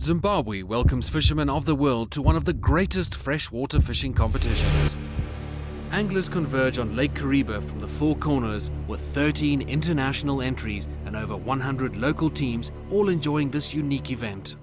Zimbabwe welcomes fishermen of the world to one of the greatest freshwater fishing competitions. Anglers converge on Lake Kariba from the four corners with 13 international entries and over 100 local teams, all enjoying this unique event.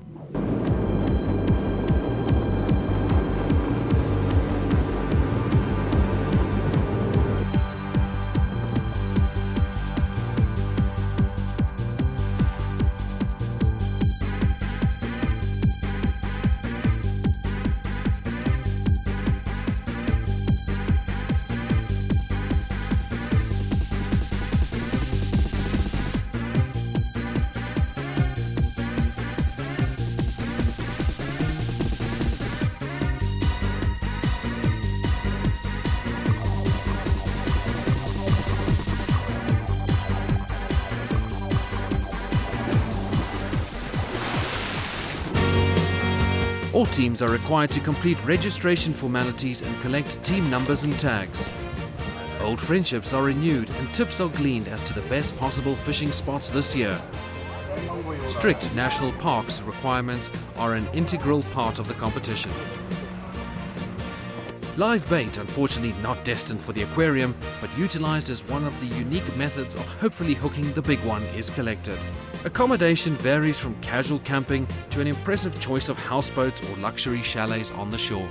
All teams are required to complete registration formalities and collect team numbers and tags. Old friendships are renewed and tips are gleaned as to the best possible fishing spots this year. Strict national parks requirements are an integral part of the competition. Live bait, unfortunately not destined for the aquarium, but utilized as one of the unique methods of hopefully hooking the big one, is collected. Accommodation varies from casual camping to an impressive choice of houseboats or luxury chalets on the shore.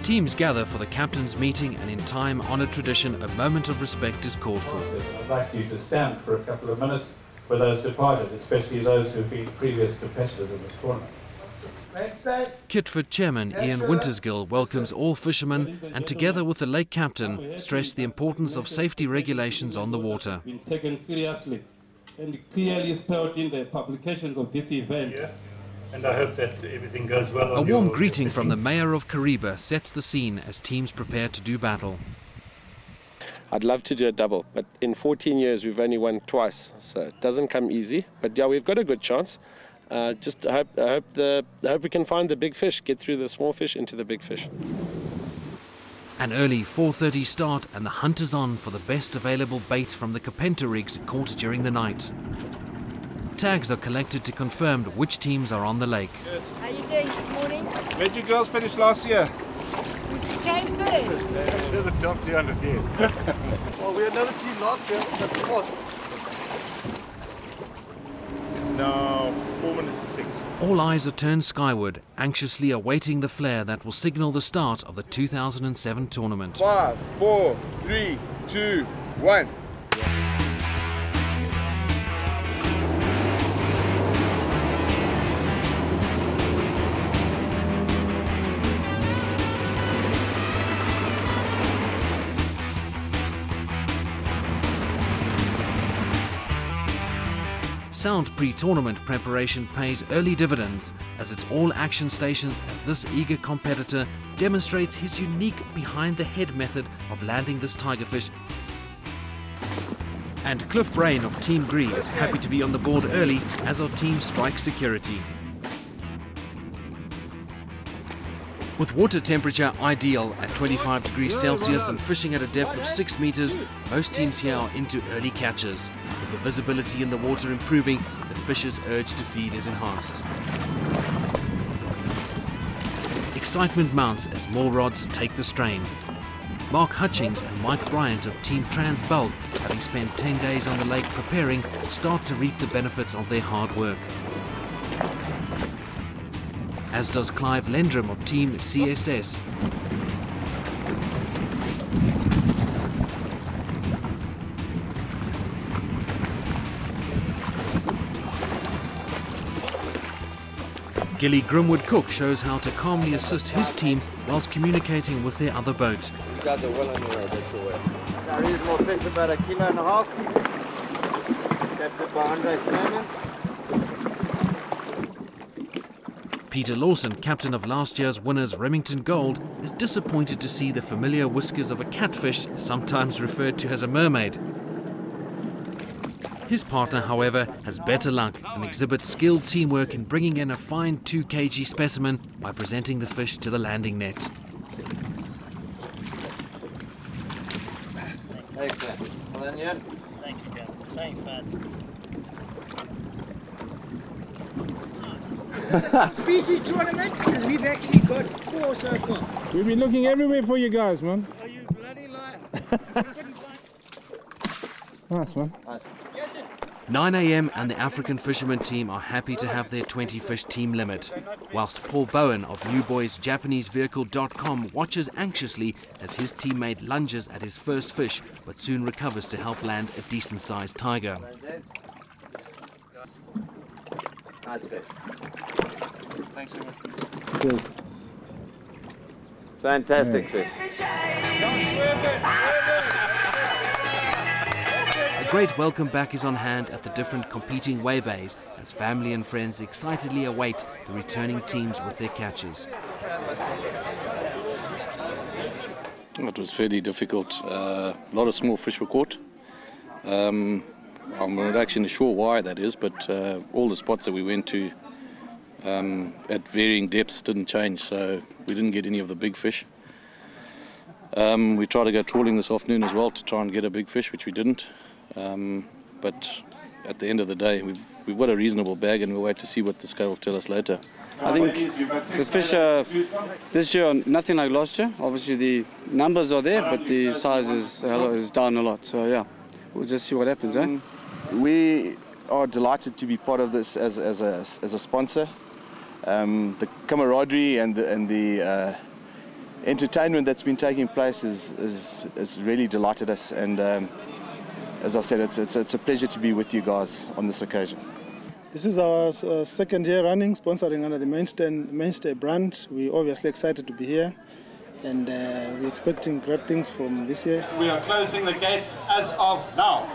Teams gather for the captain's meeting, and in time-honored tradition, a moment of respect is called for. I'd like you to stand for a couple of minutes for those departed, especially those who have been previous competitors in this tournament. Kitford Chairman Ian Wintersgill welcomes all fishermen and, together with the lake captain, stressed the importance of safety regulations on the water. Been taken seriously and clearly spelled in the publications of this event. Yeah. And I hope that everything goes well. A warm greeting from the mayor of Kariba sets the scene as teams prepare to do battle. I'd love to do a double, but in 14 years we've only won twice, so it doesn't come easy. But yeah, we've got a good chance. I hope we can find the big fish, get through the small fish into the big fish. An early 4:30 start and the hunt is on for the best available bait from the Kapenta rigs caught during the night. Tags are collected to confirm which teams are on the lake. Good. How are you doing this morning? Where'd you girls finish last year? You came first. They're the top 200 years. Well, we had another team last year, that's fourth. It's now 4 minutes to 6. All eyes are turned skyward, anxiously awaiting the flare that will signal the start of the 2007 tournament. 5, 4, 3, 2, 1. Sound pre-tournament preparation pays early dividends, as it's all action stations as this eager competitor demonstrates his unique behind-the-head method of landing this tigerfish. And Cliff Brain of Team Gree is happy to be on the board early as our team strikes security. With water temperature ideal at 25 degrees Celsius and fishing at a depth of 6 meters, most teams here are into early catches. With the visibility in the water improving, the fish's urge to feed is enhanced. Excitement mounts as more rods take the strain. Mark Hutchings and Mike Bryant of Team Trans Bulk, having spent 10 days on the lake preparing, start to reap the benefits of their hard work. As does Clive Lendrum of Team CSS. Gilly Grimwood Cook shows how to calmly assist his team whilst communicating with their other boat. You guys are well on your way, that's your way. Our reasonable fish about 1.5 kilos. Captured by Andre's moment. Peter Lawson, captain of last year's winners Remington Gold, is disappointed to see the familiar whiskers of a catfish, sometimes referred to as a mermaid. His partner, however, has better luck and exhibits skilled teamwork in bringing in a fine 2 kg specimen by presenting the fish to the landing net. Excellent. Well done, yeah. Thank you, Cal. Thanks, man. species tournament, because we've actually got 4 so far. We've been looking everywhere for you guys, man. Are you bloody liar? Nice one. 9 a.m. and the African fishermen team are happy to have their 20-fish team limit, whilst Paul Bowen of newboysjapanesevehicle.com watches anxiously as his teammate lunges at his first fish, but soon recovers to help land a decent-sized tiger. Nice fish. Thanks very much. Cheers. Fantastic fish. A great welcome back is on hand at the different competing weigh bays as family and friends excitedly await the returning teams with their catches. It was fairly difficult. A lot of small fish were caught. I'm not actually sure why that is, but all the spots that we went to at varying depths didn't change, so we didn't get any of the big fish. We tried to go trawling this afternoon as well to try and get a big fish, which we didn't. But at the end of the day, we've got a reasonable bag, and we'll wait to see what the scales tell us later. I think the fish this year are nothing like last year. Obviously the numbers are there, but the size is down a lot. So yeah, we'll just see what happens. We are delighted to be part of this as a sponsor. The camaraderie and the entertainment that's been taking place has really delighted us, and as I said, it's a pleasure to be with you guys on this occasion. This is our second year running, sponsoring under the Mainstay brand. We're obviously excited to be here, and we're expecting great things from this year. We are closing the gates as of now.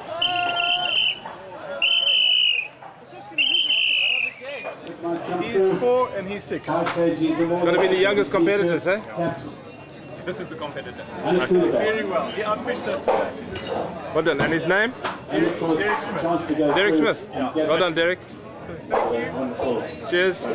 He's 4 and he's 6. Going to be the youngest competitors, eh? This is the competitor. Very well. He outfished us today. Well done. And his name? Derek Smith. Derek Smith. Yeah. Well done, Derek. Thank you. Cheers.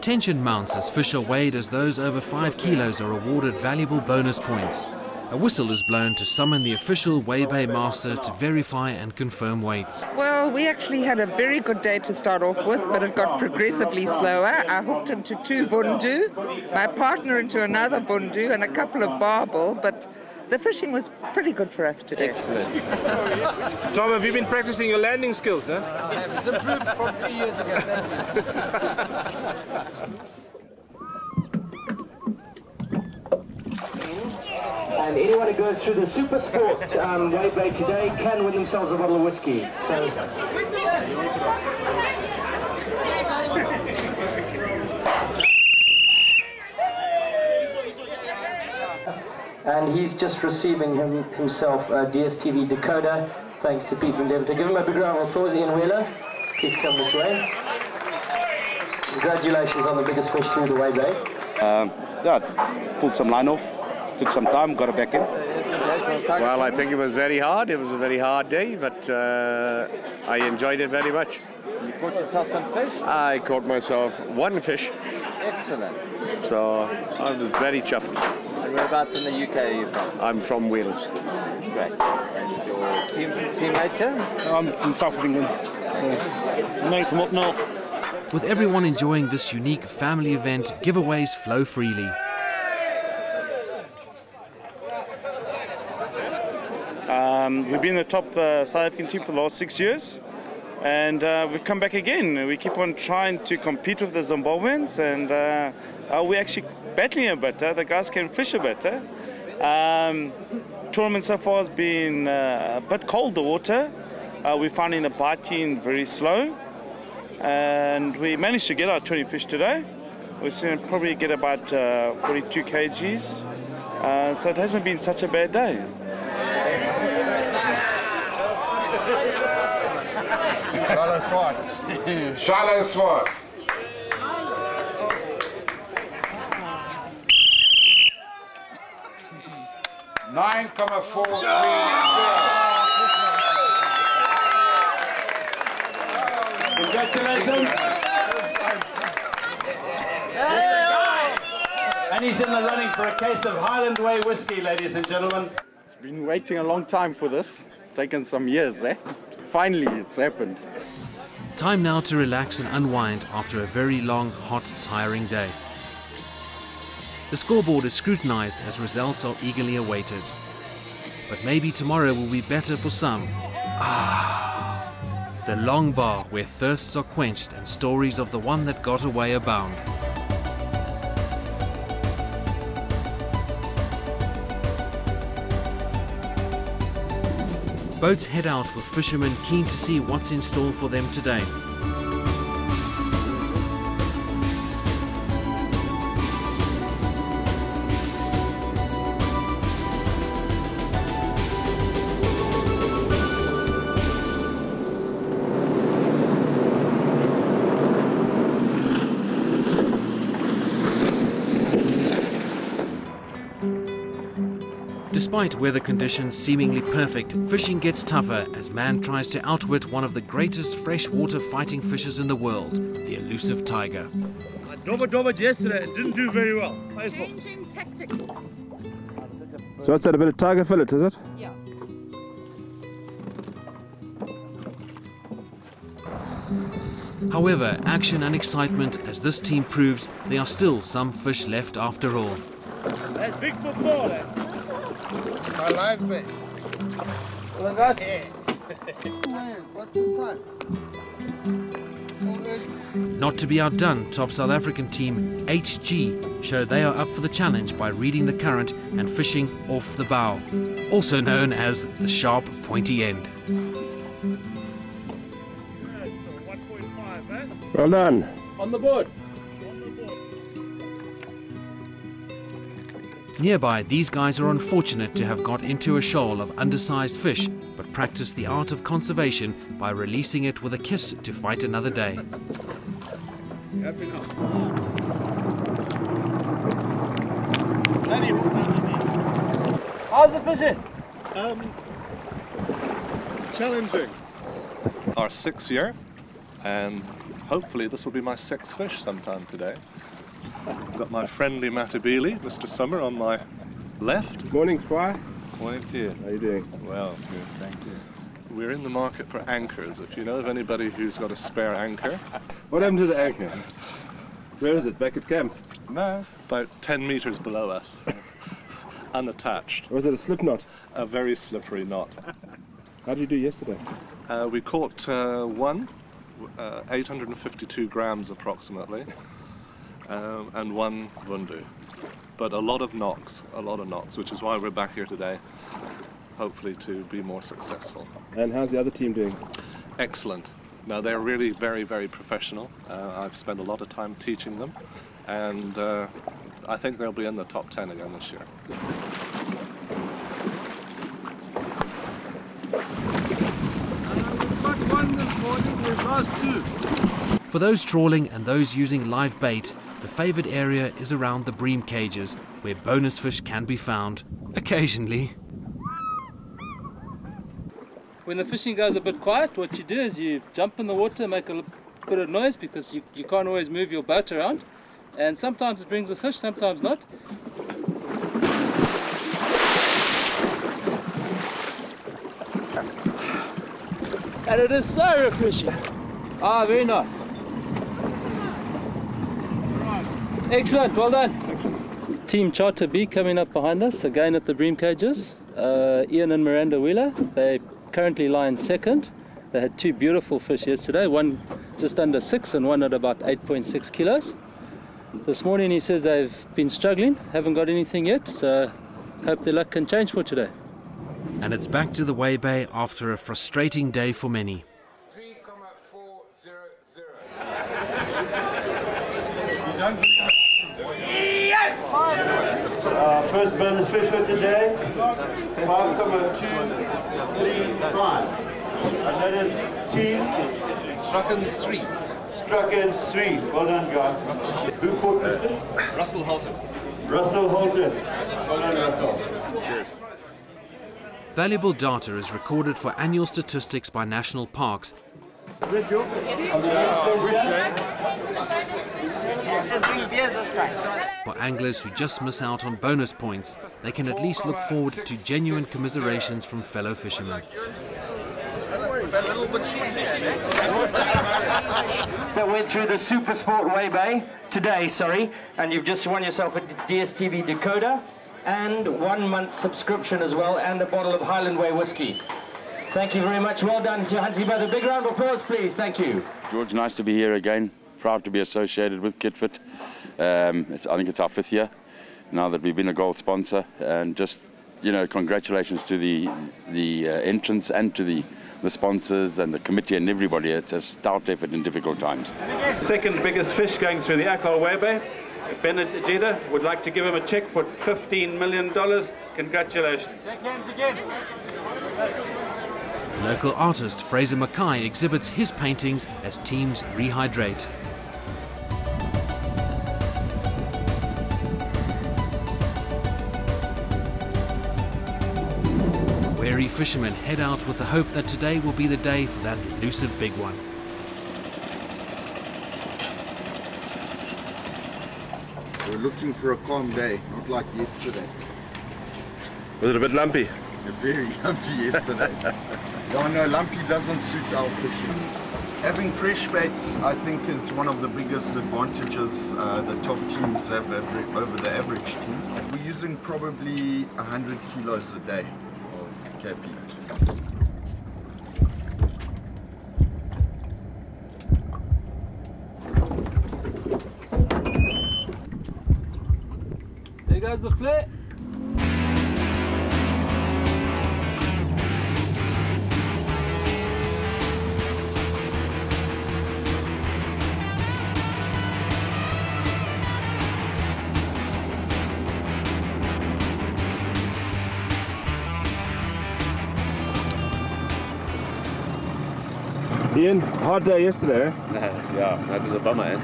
Tension mounts as fish are weighed as those over 5 kilos are awarded valuable bonus points. A whistle is blown to summon the official weigh bay master to verify and confirm weights. Well, we actually had a very good day to start off with, but it got progressively slower. I hooked into 2 vundu, my partner into another vundu, and a couple of barbel, but the fishing was pretty good for us today. Excellent. Tom, have you been practicing your landing skills, huh? It's improved from 3 years ago. Thank you. And anyone who goes through the Supersport Weigh Bay today can win themselves a bottle of whiskey. So. And he's just receiving himself a DSTV decoder, thanks to Pete Van Deventer. Give him a big round of applause, Ian Wheeler. Please come this way. Congratulations on the biggest fish through the Weigh Bay. Yeah, pulled some line off. Took some time, got it back in. Well, I think it was very hard. It was a very hard day, but I enjoyed it very much. You caught yourself some fish? I caught myself 1 fish. Excellent. So I was very chuffed. And whereabouts in the UK are you from? I'm from Wales. Great. And your teammate here? I'm from south of England, so mate from up north. With everyone enjoying this unique family event, giveaways flow freely. We've been the top South African team for the last 6 years, and we've come back again. We keep on trying to compete with the Zimbabweans, and we're actually battling a bit. The guys can fish a bit. Tournament so far has been a bit cold, the water. We're finding the biting very slow, and we managed to get our 20 fish today. We're going to probably get about 42 kgs, so it hasn't been such a bad day. Shiloh SWART. Shiloh SWART. Congratulations. And Wendy's in the running for a case of Highland Way whiskey, ladies and gentlemen. It's been waiting a long time for this. It's taken some years, eh? Finally, it's happened. Time now to relax and unwind after a very long, hot, tiring day. The scoreboard is scrutinized as results are eagerly awaited. But maybe tomorrow will be better for some. The long bar where thirsts are quenched and stories of the one that got away abound. Boats head out with fishermen keen to see what's in store for them today. Despite weather conditions seemingly perfect, fishing gets tougher as man tries to outwit one of the greatest freshwater fighting fishes in the world, the elusive tiger. I dobbered yesterday, it didn't do very well. Changing tactics. So what's that, a bit of tiger fillet, is it? Yeah. However, action and excitement as this team proves, there are still some fish left after all. That's big football, eh? My live bait. Well, guys. What's inside? Not to be outdone, top South African team HG show they are up for the challenge by reading the current and fishing off the bow, also known as the sharp pointy end. That's a 1.5, eh? Well done. On the board. Nearby, these guys are unfortunate to have got into a shoal of undersized fish, but practice the art of conservation by releasing it with a kiss to fight another day. How's the fishing? Challenging. Our 6th year, and hopefully this will be my 6th fish sometime today. I've got my friendly Matabele, Mr. Summer, on my left. Morning, Squire. Morning to you. How are you doing? Well, good, thank you. We're in the market for anchors. If you know of anybody who's got a spare anchor. What happened to the anchor? Where is it? Back at camp? No. About 10 meters below us. Unattached. Or was it a slip knot? A very slippery knot. How did you do yesterday? We caught one, 852 grams approximately. And one vundu, but a lot of knocks, which is why we're back here today, hopefully to be more successful. And how's the other team doing? Excellent. Now they're really very, very professional. I've spent a lot of time teaching them, and I think they'll be in the top 10 again this year. We've got one this morning, we've lost 2. For those trawling and those using live bait, the favoured area is around the bream cages, where bonus fish can be found, occasionally. When the fishing goes a bit quiet, what you do is you jump in the water, make a bit of noise because you can't always move your boat around. And sometimes it brings a fish, sometimes not. And it is so refreshing. Ah, very nice. Excellent, well done. Team Charter B coming up behind us, again at the bream cages. Ian and Miranda Wheeler, they currently lie in 2nd. They had 2 beautiful fish yesterday, one just under 6 and one at about 8.6 kilos. This morning he says they've been struggling, haven't got anything yet, so hope their luck can change for today. And it's back to the Weigh Bay after a frustrating day for many. Yes! First bonus fish for today, 5,235. And that is team Struckens 3. Struckens 3. Well done, guys. Who caught this fish? Russell Halton. Russell Halton. Well done, Russell. Cheers. Valuable data is recorded for annual statistics by national parks, For anglers who just miss out on bonus points, they can at least look forward to genuine commiserations from fellow fishermen. That went through the Supersport Weigh Bay today, and you've just won yourself a DSTV decoder and 1 month subscription as well, and a bottle of Highland Way whiskey. Thank you very much. Well done to Hansie Brother. Big round of applause, please. Thank you. George, nice to be here again. Proud to be associated with KitFit. I think it's our 5th year now that we've been a gold sponsor, and just, you know, congratulations to the entrants and to the sponsors and the committee and everybody. It's a stout effort in difficult times. Second biggest fish going through the Acol Weigh Bay. Bennett Jeda would like to give him a check for $15 million. Congratulations. Local artist Fraser Mackay exhibits his paintings as teams rehydrate. Wary fishermen head out with the hope that today will be the day for that elusive big one. We're looking for a calm day, not like yesterday. Was it a bit lumpy? Very lumpy yesterday. No, lumpy doesn't suit our fishing. Having fresh bait, I think, is one of the biggest advantages the top teams have over the average teams. We're using probably 100 kilos a day of KP. There goes the flare. Ian, hard day yesterday, eh? Yeah, that was a bummer, eh?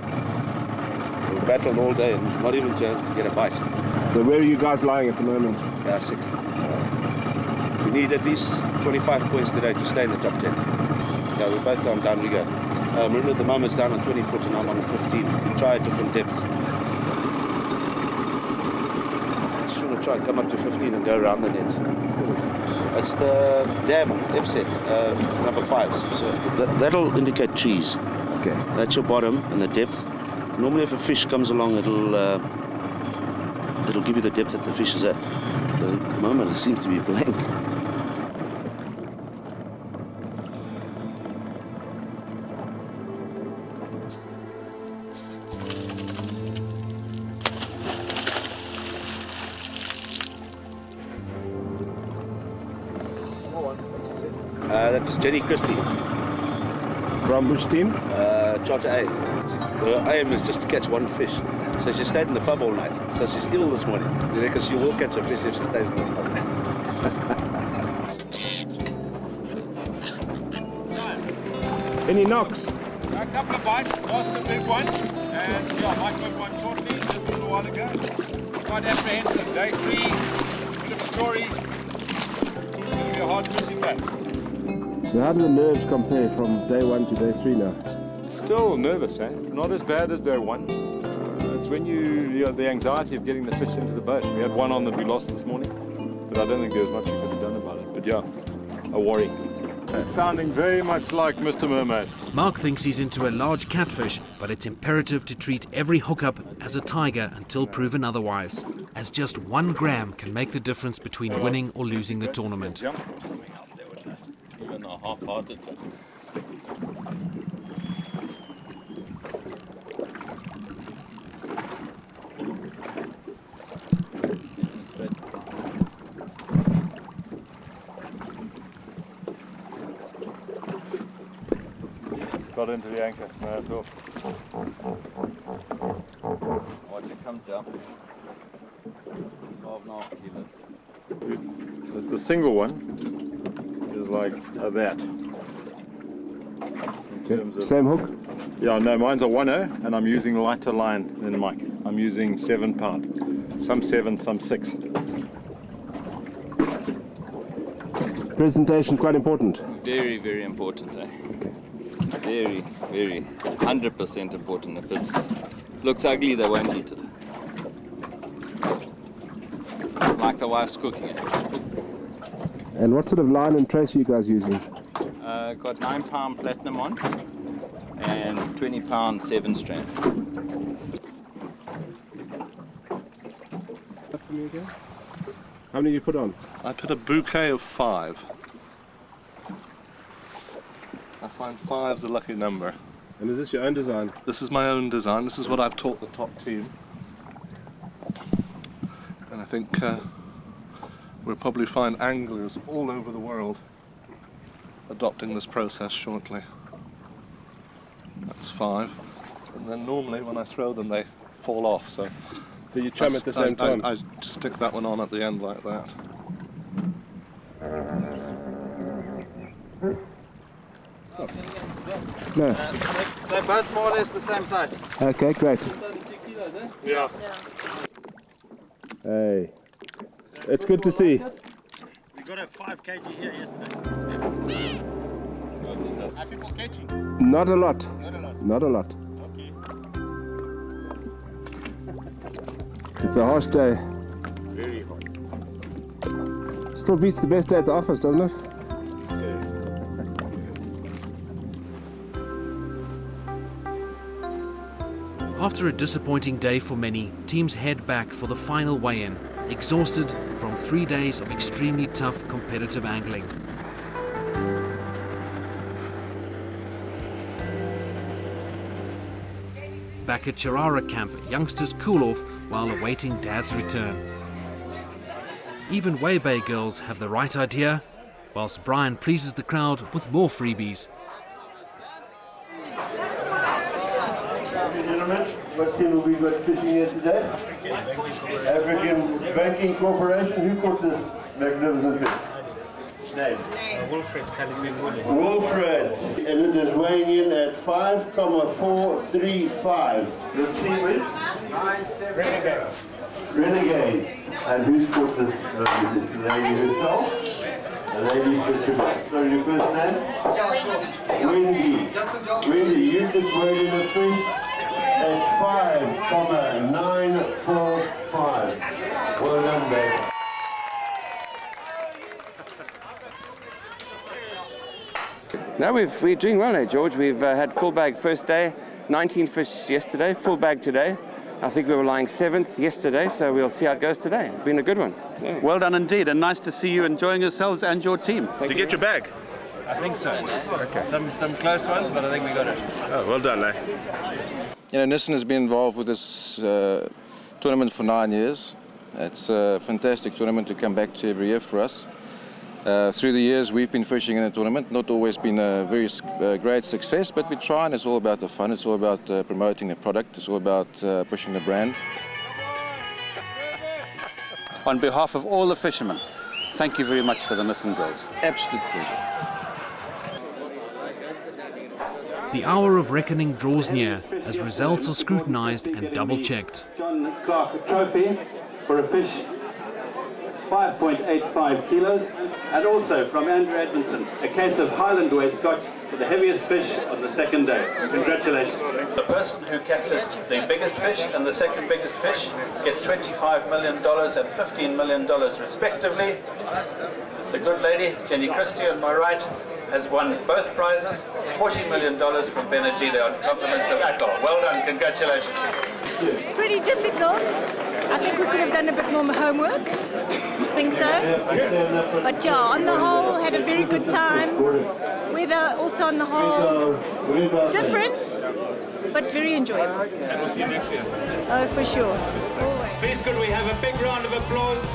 We battled all day and not even to get a bite. So where are you guys lying at the moment? 6th. We need at least 25 points today to stay in the top 10. Yeah, we're both on downrigger. Remember, the mum is down on 20 foot and I'm on 15. We try at different depths. Just want to try and come up to 15 and go around the nets. It's the dam F-set, number 5s. So that'll indicate trees. Okay. That's your bottom and the depth. Normally if a fish comes along, it'll give you the depth that the fish is at. But at the moment it seems to be blank. That was Jenny Christie. From which team? Charter A. Her aim is just to catch one fish. So she stayed in the pub all night. So she's ill this morning. You reckon she will catch a fish if she stays in the pub? Any knocks? A couple of bites, lost a big one, and yeah, Mike got one shortly, just a little while ago. Quite apprehensive. Day 3, bit of a story. It's going to be a hard fishing day. So how do the nerves compare from day 1 to day 3 now? Still nervous, eh? Not as bad as day 1. It's when you the anxiety of getting the fish into the boat. We had one on that we lost this morning, but I don't think there was much we could have done about it. But yeah, a worry. It's sounding very much like Mr. Mermaid. Mark thinks he's into a large catfish, but it's imperative to treat every hookup as a tiger until proven otherwise, as just 1 gram can make the difference between winning or losing the tournament. Half-hearted. Got into the anchor. No, it's off. Watch it come down. 12.5 kilos. The single one is like that. Same hook? Yeah, no, mine's a 1-0 and I'm using lighter line than Mike. I'm using 7 pound. Some 7, some 6. Presentation quite important. Very, very important, eh? Okay. very, very 100% important. If it looks ugly, they won't eat it. Like the wife's cooking it. And what sort of line and trace are you guys using? Got 9-pound platinum on and 20-pound 7-strand. How many did you put on? I put a bouquet of 5. I find 5's a lucky number. And is this your own design? This is my own design. This is what I've taught the top team. And I think we'll probably find anglers all over the world adopting this process shortly. That's 5. And then normally when I throw them they fall off. So you chum at the same time? I stick that one on at the end like that. No. They're both more or less the same size. Okay, great. Yeah. Hey, it's good to see. We got a 5 kg here yesterday. Are people catching? Not a lot. Not a lot. Not a lot. Okay. It's a harsh day. Very hot. Still beats the best day at the office, doesn't it? After a disappointing day for many, teams head back for the final weigh-in, exhausted from 3 days of extremely tough competitive angling. Back at Charara camp, youngsters cool off while awaiting Dad's return. Even Weigh Bay girls have the right idea, whilst Brian pleases the crowd with more freebies. Gentlemen, what team have we got fishing here today? African Banking Corporation. Who caught this magnificent fish? Name? WILFRED, KALIPENGULE. WILFRED. And it is weighing in at 5,435. The team is? Renegades. Renegades. And who's caught this lady herself? The lady fisherman. Sorry, your first name? Wendy. Wendy, you just weighed in a fish at 5,945. Well done, babe. No, we're doing well now, George. We've had full bag first day, 19 fish yesterday, full bag today. I think we were lying 7th yesterday, so we'll see how it goes today. It's been a good one. Yeah. Well done indeed, and nice to see you enjoying yourselves and your team. Did you get your bag? I think so. Okay. Some close ones, but I think we got it. Oh, well done, eh? You know, Nissan has been involved with this tournament for 9 years. It's a fantastic tournament to come back to every year for us. Through the years we've been fishing in the tournament, not always been a very great success, but we try, and it's all about the fun, it's all about promoting the product, it's all about pushing the brand. On behalf of all the fishermen, thank you very much for the Nissan girls. Absolute pleasure. The hour of reckoning draws near as results are scrutinized and double-checked. John Clark trophy for a fish 5.85 kilos, and also from Andrew Edmondson, a case of Highland Way Scotch for the heaviest fish on the second day. Congratulations. The person who catches the biggest fish and the second biggest fish get $25 million and $15 million respectively. The good lady, Jenny Christie on my right, has won both prizes, $40 million from Benajida on compliments of Acol. Well done, congratulations. Pretty difficult. I think we could have done a bit more homework. I think so. But yeah, on the whole, had a very good time. Weather also on the whole different, but very enjoyable. And we'll see you next year. Oh, for sure. Please could we have a big round of applause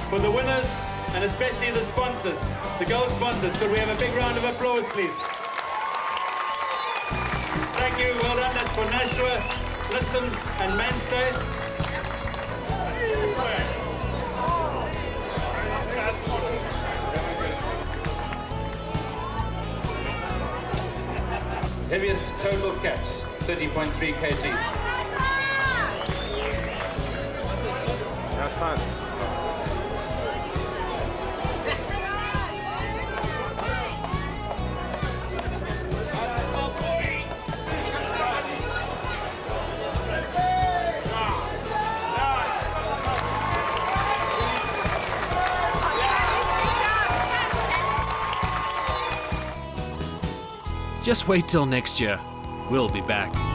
for the winners and especially the sponsors, the gold sponsors. Could we have a big round of applause, please? Thank you, well done. That's for Nashua, Liston and Mainstay. Heaviest total catch, 30.3 kgs. Have fun. Just wait till next year. We'll be back.